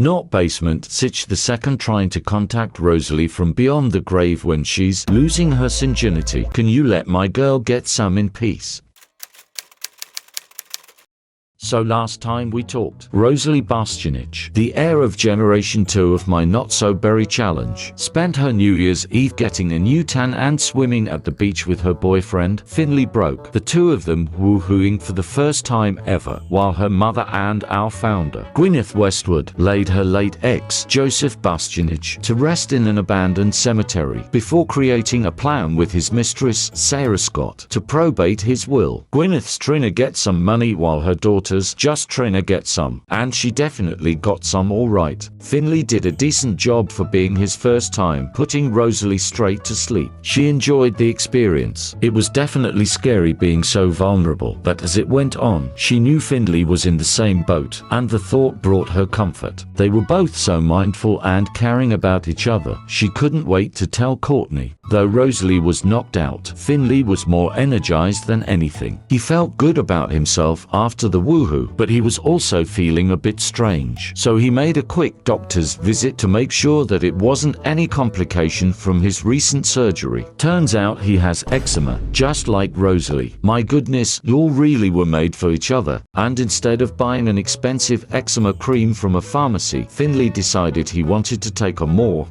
Not basement. Sitch the second trying to contact Rosalie from beyond the grave when she's losing her virginity. Can you let my girl get some in peace? So last time we talked, Rosalie Bastianich, the heir of Generation 2 of my Not-So-Berry challenge, spent her New Year's Eve getting a new tan and swimming at the beach with her boyfriend, Finley Broke, the two of them woohooing for the first time ever, while her mother and our founder, Gwyneth Westwood, laid her late ex, Joseph Bastianich, to rest in an abandoned cemetery, before creating a plan with his mistress, Sarah Scott, to probate his will. Gwyneth's trying to get some money while her daughter just trying to get some, and she definitely got some alright. Finley did a decent job for being his first time putting Rosalie straight to sleep. She enjoyed the experience. It was definitely scary being so vulnerable, but as it went on, she knew Finley was in the same boat, and the thought brought her comfort. They were both so mindful and caring about each other. She couldn't wait to tell Courtney. Though Rosalie was knocked out, Finley was more energized than anything. He felt good about himself after the woohoo, but he was also feeling a bit strange. So he made a quick doctor's visit to make sure that it wasn't any complication from his recent surgery. Turns out he has eczema, just like Rosalie. My goodness, you all really were made for each other. And instead of buying an expensive eczema cream from a pharmacy, Finley decided he wanted to take a more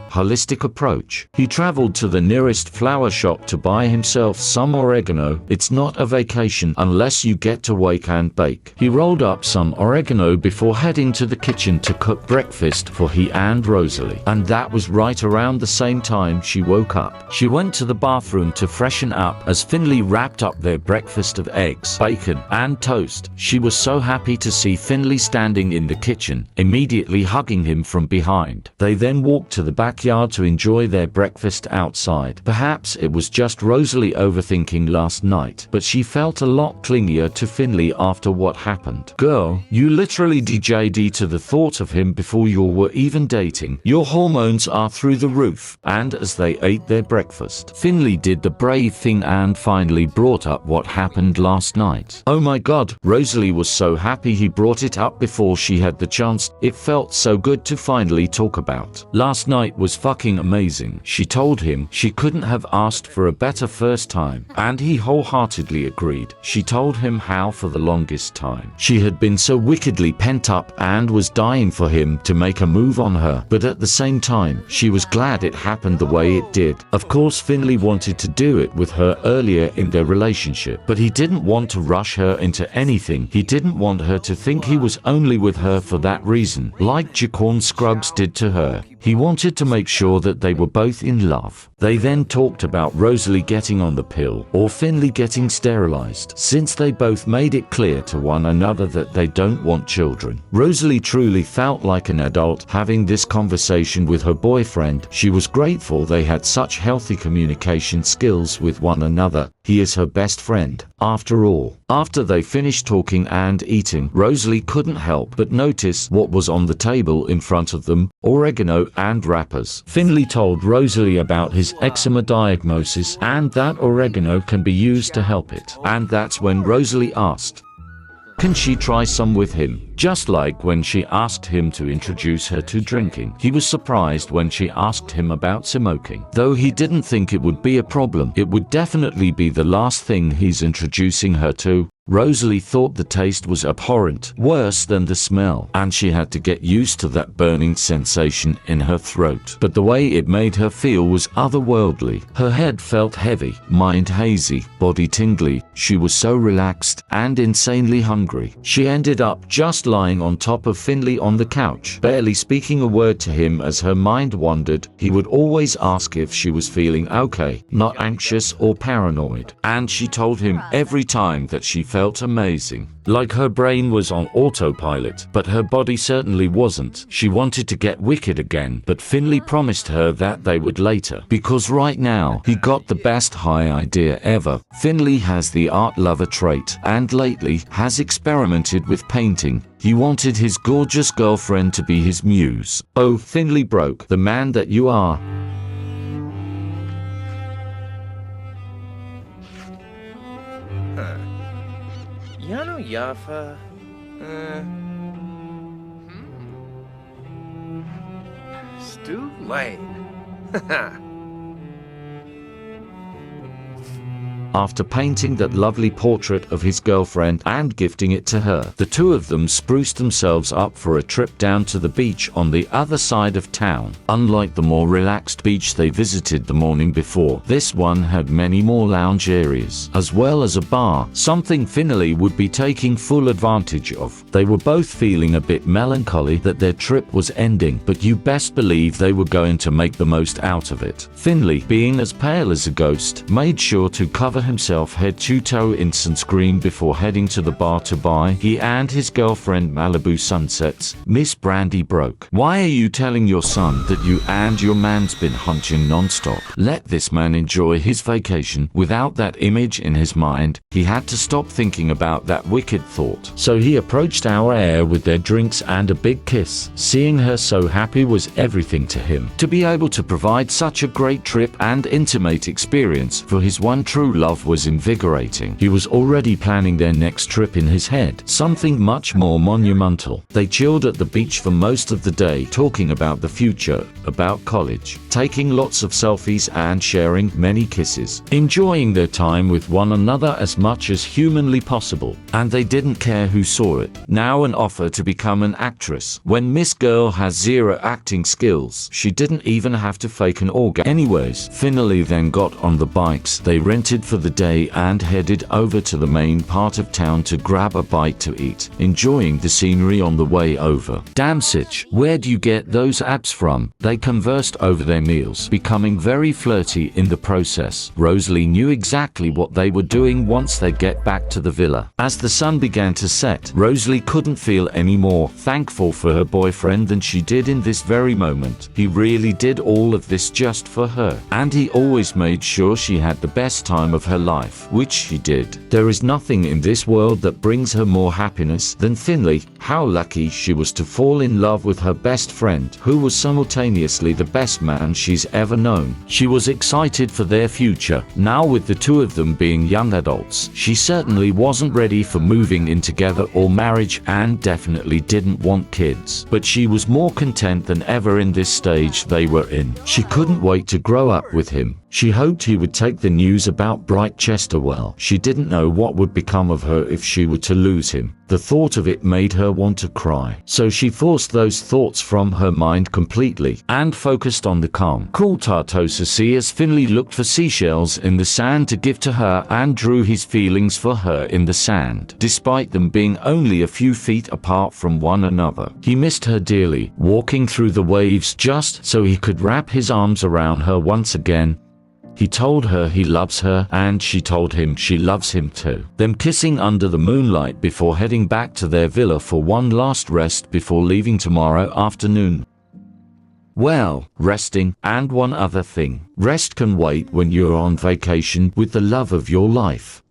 holistic approach. He traveled to the nearest flower shop to buy himself some oregano. It's not a vacation unless you get to wake and bake. He rolled up some oregano before heading to the kitchen to cook breakfast for he and Rosalie. And that was right around the same time she woke up. She went to the bathroom to freshen up as Finley wrapped up their breakfast of eggs, bacon, and toast. She was so happy to see Finley standing in the kitchen, immediately hugging him from behind. They then walked to the backyard to enjoy their breakfast outside. Perhaps it was just Rosalie overthinking last night, but she felt a lot clingier to Finley after what happened. Girl, you literally DJ'd to the thought of him before you were even dating. Your hormones are through the roof. And as they ate their breakfast, Finley did the brave thing and finally brought up what happened last night. Oh my god, Rosalie was so happy he brought it up before she had the chance. It felt so good to finally talk about. Last night was fucking amazing. She told him she couldn't have asked for a better first time, and he wholeheartedly agreed. She told him how for the longest time she had been so wickedly pent up and was dying for him to make a move on her, but at the same time, she was glad it happened the way it did. Of course, Finley wanted to do it with her earlier in their relationship, but he didn't want to rush her into anything. He didn't want her to think he was only with her for that reason, like Jaquan Scruggs did to her. He wanted to make sure that they were both in love. They then talked about Rosalie getting on the pill or Finley getting sterilized, since they both made it clear to one another that they don't want children. Rosalie truly felt like an adult having this conversation with her boyfriend. She was grateful they had such healthy communication skills with one another. He is her best friend, after all. After they finished talking and eating, Rosalie couldn't help but notice what was on the table in front of them: oregano and wrappers. Finley told Rosalie about his eczema diagnosis and that oregano can be used to help it. And that's when Rosalie asked, can she try some with him? Just like when she asked him to introduce her to drinking. He was surprised when she asked him about smoking. Though he didn't think it would be a problem, it would definitely be the last thing he's introducing her to. Rosalie thought the taste was abhorrent, worse than the smell, and she had to get used to that burning sensation in her throat. But the way it made her feel was otherworldly. Her head felt heavy, mind hazy, body tingly. She was so relaxed and insanely hungry. She ended up just lying on top of Finley on the couch, barely speaking a word to him as her mind wandered. He would always ask if she was feeling okay, not anxious or paranoid, and she told him every time that she felt amazing. Like her brain was on autopilot, but her body certainly wasn't. She wanted to get wicked again, but Finley promised her that they would later, because right now, he got the best high idea ever. Finley has the art lover trait, and lately has experimented with painting. He wanted his gorgeous girlfriend to be his muse. Oh, Finley Broke, the man that you are. Yano Yafa. Stu Lane. Haha. After painting that lovely portrait of his girlfriend and gifting it to her, the two of them spruced themselves up for a trip down to the beach on the other side of town. Unlike the more relaxed beach they visited the morning before, this one had many more lounge areas, as well as a bar, something Finley would be taking full advantage of. They were both feeling a bit melancholy that their trip was ending, but you best believe they were going to make the most out of it. Finley, being as pale as a ghost, made sure to cover himself head to toe in sunscreen before heading to the bar to buy he and his girlfriend Malibu Sunsets. Miss Brandy Broke. Why are you telling your son that you and your man's been hunching non-stop? Let this man enjoy his vacation. Without that image in his mind, he had to stop thinking about that wicked thought. So he approached our heir with their drinks and a big kiss. Seeing her so happy was everything to him. To be able to provide such a great trip and intimate experience for his one true love was invigorating. He was already planning their next trip in his head, something much more monumental. They chilled at the beach for most of the day, talking about the future, about college, taking lots of selfies and sharing many kisses, enjoying their time with one another as much as humanly possible. And they didn't care who saw it. Now an offer to become an actress. When Miss Girl has zero acting skills, she didn't even have to fake an orgasm. Anyways, Finley then got on the bikes they rented for the day and headed over to the main part of town to grab a bite to eat, enjoying the scenery on the way over. Damn Sitch, where do you get those abs from? They conversed over their meals, becoming very flirty in the process. Rosalie knew exactly what they were doing once they get back to the villa. As the sun began to set, Rosalie couldn't feel any more thankful for her boyfriend than she did in this very moment. He really did all of this just for her, and he always made sure she had the best time of her life, which she did. There is nothing in this world that brings her more happiness than Finley. How lucky she was to fall in love with her best friend, who was simultaneously the best man she's ever known. She was excited for their future. Now with the two of them being young adults, she certainly wasn't ready for moving in together or marriage and definitely didn't want kids. But she was more content than ever in this stage they were in. She couldn't wait to grow up with him. She hoped he would take the news about Bright Chester well. She didn't know what would become of her if she were to lose him. The thought of it made her want to cry. So she forced those thoughts from her mind completely and focused on the calm, cool Tartosa sea as Finley looked for seashells in the sand to give to her and drew his feelings for her in the sand, despite them being only a few feet apart from one another. He missed her dearly, walking through the waves just so he could wrap his arms around her once again. He told her he loves her, and she told him she loves him too. Them kissing under the moonlight before heading back to their villa for one last rest before leaving tomorrow afternoon. Well, resting, and one other thing. Rest can wait when you're on vacation with the love of your life.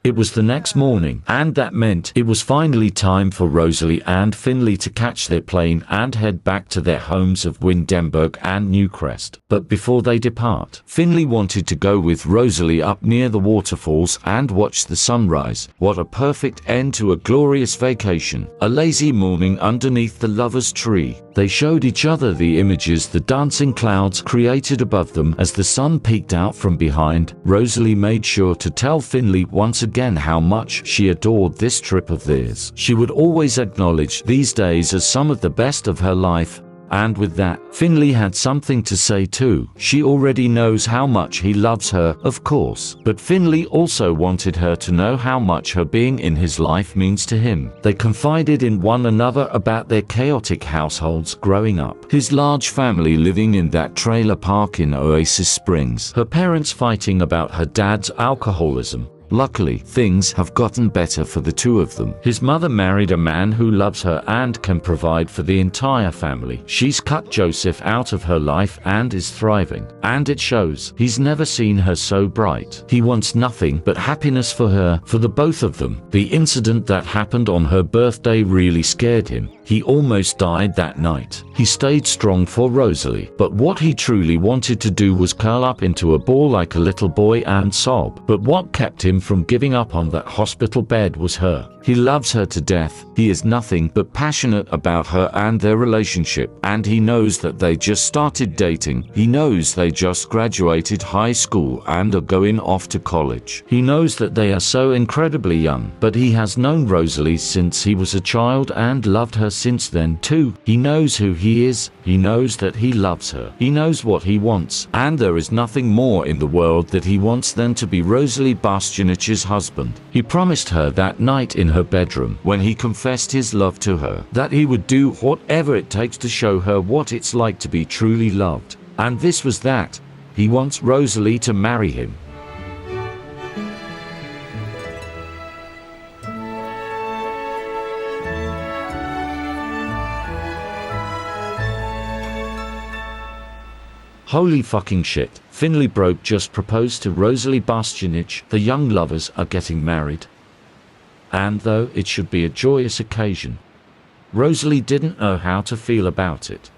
It was the next morning, and that meant it was finally time for Rosalie and Finley to catch their plane and head back to their homes of Windenburg and Newcrest. But before they depart, Finley wanted to go with Rosalie up near the waterfalls and watch the sunrise. What a perfect end to a glorious vacation. A lazy morning underneath the lovers' tree. They showed each other the images the dancing clouds created above them as the sun peeked out from behind. Rosalie made sure to tell Finley once again how much she adored this trip of theirs. She would always acknowledge these days as some of the best of her life. And with that, Finley had something to say too. She already knows how much he loves her, of course, but Finley also wanted her to know how much her being in his life means to him. They confided in one another about their chaotic households growing up. His large family living in that trailer park in Oasis Springs. Her parents fighting about her dad's alcoholism. Luckily, things have gotten better for the two of them. His mother married a man who loves her and can provide for the entire family. She's cut Joseph out of her life and is thriving. And it shows. He's never seen her so bright. He wants nothing but happiness for her, for the both of them. The incident that happened on her birthday really scared him. He almost died that night. He stayed strong for Rosalie, but what he truly wanted to do was curl up into a ball like a little boy and sob. But what kept him him from giving up on that hospital bed was her. He loves her to death. He is nothing but passionate about her and their relationship, and he knows that they just started dating. He knows they just graduated high school and are going off to college. He knows that they are so incredibly young, but he has known Rosalie since he was a child and loved her since then too. He knows who he is. He knows that he loves her. He knows what he wants, and there is nothing more in the world that he wants than to be Rosalie Bastianich's husband. He promised her that night in her bedroom, when he confessed his love to her, that he would do whatever it takes to show her what it's like to be truly loved. And this was that. He wants Rosalie to marry him. Holy fucking shit. Finley Broke just proposed to Rosalie Bastianich. The young lovers are getting married. And though it should be a joyous occasion, Rosalie didn't know how to feel about it.